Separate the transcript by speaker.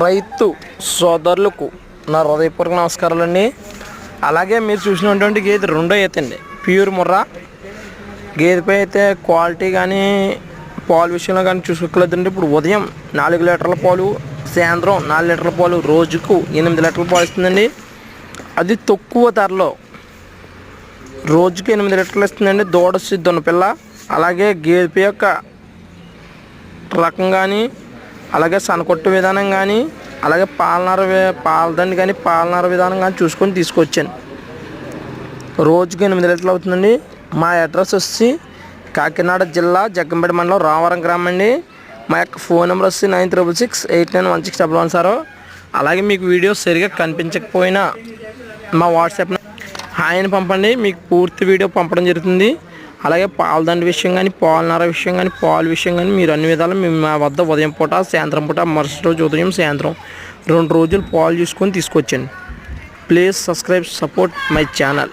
Speaker 1: రైతు సోదరులకు నా హృదయపూర్వక నమస్కారాలండి. అలాగే మీరు చూసినటువంటి గేదె రెండో ఈత అండి, ప్యూర్ ముర్రా గేదెపై అయితే క్వాలిటీ కానీ పాలు విషయంలో కానీ చూసుకోలేదండి. ఇప్పుడు ఉదయం 4 లీటర్ల పాలు, సాయంత్రం 4 లీటర్ల పాలు, రోజుకు 8 లీటర్ల పాలు ఇస్తుందండి. అది తక్కువ ధరలో రోజుకి 8 లీటర్లు ఇస్తుందండి. దూడసి దొన్నపిల్ల. అలాగే గేదె యొక్క రకం కానీ, అలాగే సనకొట్టు విధానం కానీ, అలాగే పాలదండి కానీ పాలనార విధానం కానీ చూసుకొని తీసుకొచ్చాను. రోజుకి 8 లీటర్లు అవుతుందండి. మా అడ్రస్ వచ్చి కాకినాడ జిల్లా జగ్గంపేట మండలం రామవరం గ్రామం అండి. మా యొక్క ఫోన్ నెంబర్ వచ్చి 9668916110. అలాగే మీకు వీడియో సరిగా కనిపించకపోయినా మా వాట్సాప్ హాయ్ని పంపండి, మీకు పూర్తి వీడియో పంపడం జరుగుతుంది. అలాగే పాలదండి విషయం కానీ, పాలనార విషయం కానీ, పాలు విషయం కానీ మీరు అన్ని విధాలు మేము మా వద్ద ఉదయం పూట, సాయంత్రం పూట, మరుసటి రోజు ఉదయం సాయంత్రం 2 రోజులు పాలు చూసుకొని తీసుకొచ్చండి. Please subscribe, support my channel.